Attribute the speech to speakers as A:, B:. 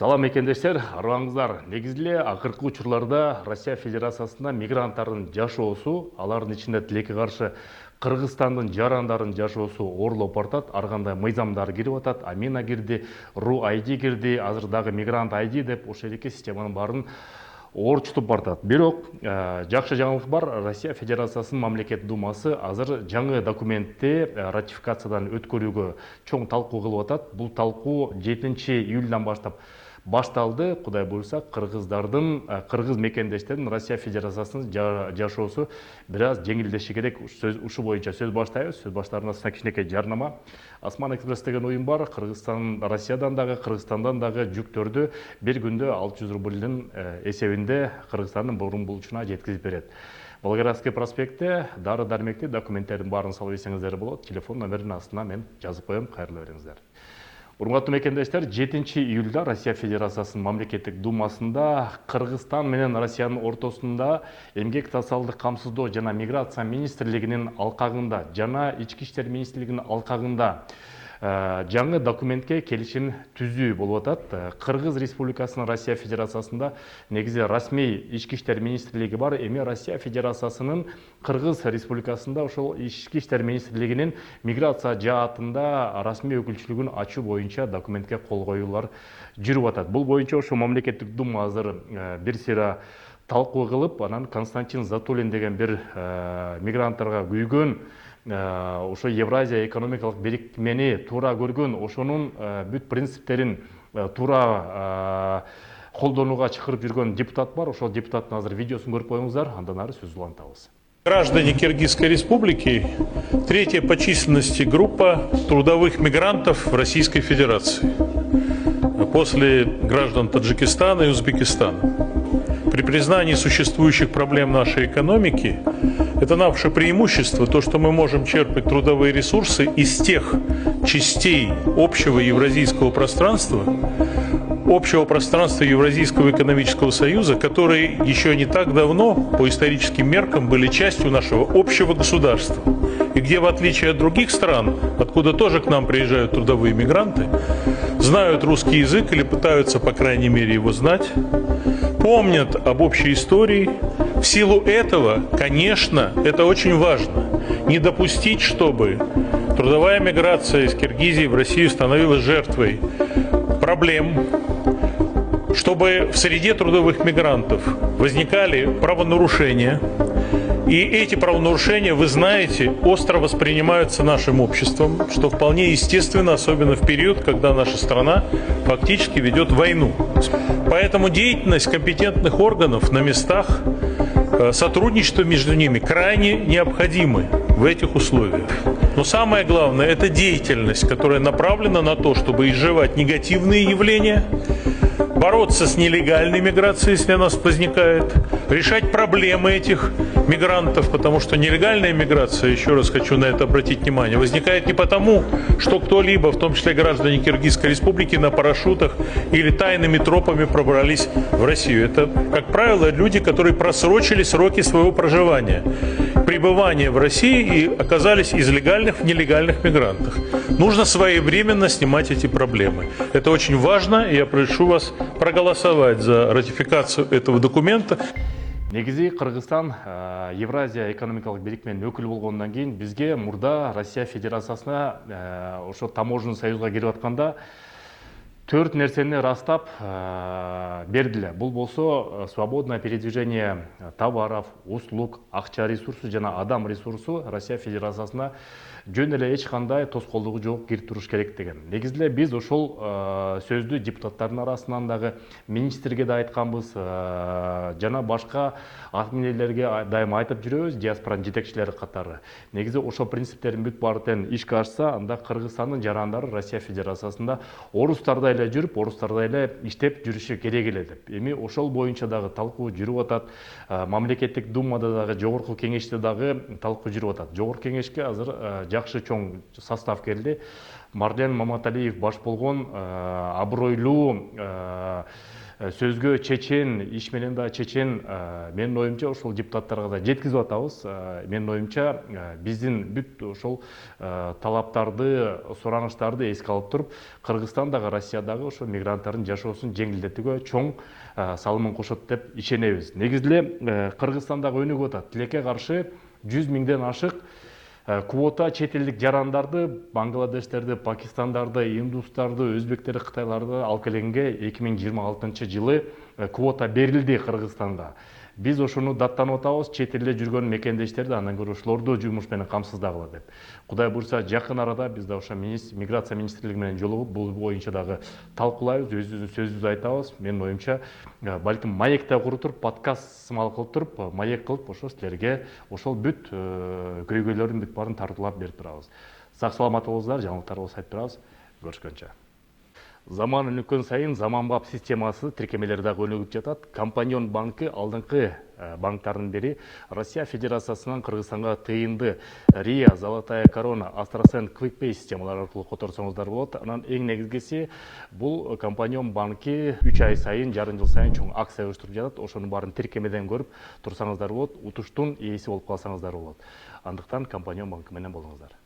A: Салам экендештер, арбаңыздар. Негизиле акыркы учурларда Россия Федерациясында мигранттардын жашоосу, алардын ичинде тилекке каршы Кыргызстандын жарандарын жашоосу орлоп бартат. Ар кандай мыйзамдар кирип атат. Амина кирди, РУ ID кирди, азыр дагы мигрант ID деп ошол эки системанын баарын орчутуп бартат. Бирок жакшы жаңылык бар. Россия Федерациясынын мамлекет думасы азыр жаңы документти ратификациядан өткөрүүгө чоң талкуу кылып атат. Бул талкуу 7-июлдан баштап башталды. Кудай буйрса, кыргыз мекендештердин Россия Федерациясынын жашоосу бир аз жеңилдеши керек. Ушу боюнча сөз баштайбыз. Сөз баштаарында кичинекей жарнама. Осман Экспресс деген оюм бар. Россиядан дагы, Кыргызстандан дагы жүктөрдү бир күндө 600 рубльдин эсебинде Кыргызстандын бурун булчуна жеткизип берет. Волгоградский проспектте дары дармекти документтердин баарын салып ийсеңиздер болот. Телефон номеринин астына мен жазып коем. Кайрылуу бериңиздер. Урматтуу мекендештер, 7-июлда Россия Федерациясынын мамлекеттик думасында Кыргызстан менен Россиянын ортосунда эмгек тазалык камсыздоо жана миграция министрлигинин алкагында жана ички иштер министрлигинин алкагында жаңы документке келишим түзүү болуп атат. Кыргыз Республикасынын Россия Федерациясында негизи расмий ички иштер министрлиги бар. Эми Россия Федерациясынын Кыргыз Республикасында ошол ички иштер министрлигинин миграция жаатында расмий өкүлчүлүгүн ачуу боюнча документке кол коюулар жүрүп атат. Бул боюнча ошо мамлекеттик дума азыр бир сыйра талкуу кылып, анан Константин Затулин деген бир мигранттарга күйгөн, ошо Евразия экономикалык бирикмени туура көргөн, ошонун бүт принциптерин туура колдонууга чакырып жүргөн депутат бар. Ошол депутаттын азыр видеосун көрүп коюңуздар, андан ары сөз улантабыз.
B: Граждане Киргизской республики – третья по численности группа трудовых мигрантов в Российской Федерации, после граждан Таджикистана и Узбекистана. При признании существующих проблем нашей экономики это наше преимущество, то, что мы можем черпать трудовые ресурсы из тех частей общего евразийского пространства Евразийского экономического союза, которые еще не так давно по историческим меркам были частью нашего общего государства. И где, в отличие от других стран, откуда тоже к нам приезжают трудовые мигранты, знают русский язык или пытаются, по крайней мере, его знать, помнят об общей истории. В силу этого, конечно, это очень важно, не допустить, чтобы трудовая миграция из Киргизии в Россию становилась жертвой проблем, чтобы в среде трудовых мигрантов возникали правонарушения, и эти правонарушения, вы знаете, остро воспринимаются нашим обществом, что вполне естественно, особенно в период, когда наша страна фактически ведет войну. Поэтому деятельность компетентных органов на местах, сотрудничество между ними крайне необходимы в этих условиях. Но самое главное – это деятельность, которая направлена на то, чтобы изживать негативные явления, бороться с нелегальной миграцией, если она возникает, решать проблемы этих мигрантов, потому что нелегальная миграция, еще раз хочу на это обратить внимание, возникает не потому, что кто-либо, в том числе граждане Киргизской республики, на парашютах или тайными тропами пробрались в Россию. Это, как правило, люди, которые просрочили сроки своего проживания, пребывания в России и оказались из легальных в нелегальных мигрантах. Нужно своевременно снимать эти проблемы. Это очень важно, и я прошу вас проголосовать за ратификацию этого документа.
A: Негизи Кыргызстан Евразия экономикалык бирикменин өкүлү болгондон кийин бизге мурда Россия Федерациясына ошо таможенный союзга кирип атканда 4 нерсени растап бердиле. Бул болсо свободное передвижение товаров, услуг, акча ресурсу жана адам ресурсу Россия Федерациясына жөн эле эч кандай тоскоолдугу жок кирип туруш керек деген. Негизинде биз ошол сөздү депутаттардын арасынан дагы министрге да айтканбыз, жана башка атминелерге дайыма айтып жүрөбүз, диаспоранын жетекчилери катары. Негизи ошол принциптердин бүт баары ишке ашса, анда Кыргызстандын жарандары Россия Федерациясында орустардай эле жүрүп, орустардай эле иштеп жүрүшү керек эле деп. Эми ошол боюнча дагы талкуу жүрүп атат. Мамлекеттик думада дагы, жогорку кеңеште дагы талкуу жүрүп атат. Жогорку кеңешке азыр жакшы чоң состав келди. Марлен Маматалиев баш болгон абройлуу сөзгө чечен, иш менен да чечен, менин оюмча ошол депутаттарга да жеткизип атабыз. Менин оюмча биздин бүт ошол талаптарды, суранычтарды эске алып туруп, Кыргызстандагы, Россиядагы ошо мигранттардын жашоосун жеңилдетүүгө чоң салымын кошот деп ишенебиз. Негизи эле Кыргызстандагы өнүгүп атат. Тилекке каршы 100 миңден ашык квота чет элдик жарандарды, бангладештерди, пакистандарды, индустарды, өзбектерди, кытайларды алып келгенге 2026 жылы квота берилди Кыргызстанга. Биз ошону даттанып атабыз, чет элде жүргөн мекендештерди андан көрө ошолорду жумуш менен камсыздагыла деп. Кудай буйрса жакын арада биз да ошо миграция министрлиги менен жолугуп бул боюнча дагы талкуулайбыз, өзүбүздүн сөзүбүздү айтабыз. Менин оюмча балким маекте куруп туруп, подкаст сымал кылып туруп, маек кылып ошо силерге ошол бүт көйгөйлөрдүн бүт баарын тартуулап берип турабыз. Сак саламат болуңуздар, жаңылыктар болсо айтып турабыз. Көрүшкөнчө. Заман өнүккөн сайын заманбап системасы тиркемелер дагы өнүгүп жатат. Компаньон банкы алдыңкы банктардын бири Россия Федерациясынан Кыргызстанга тыйынды РИА, Золотая корона, AstraZeneca, QuickPay системалары аркылуу которсоңуздар болот. Анан эң негизгиси бул компаньон банки 3 ай сайын, жарым жыл сайын чоң акция уюштуруп жатат. Ошонун баарын тиркемеден көрүп турсаңыздар болот, утуштун ээси болуп калсаңыздар болот. Андыктан компаньон банкы менен болуңуздар.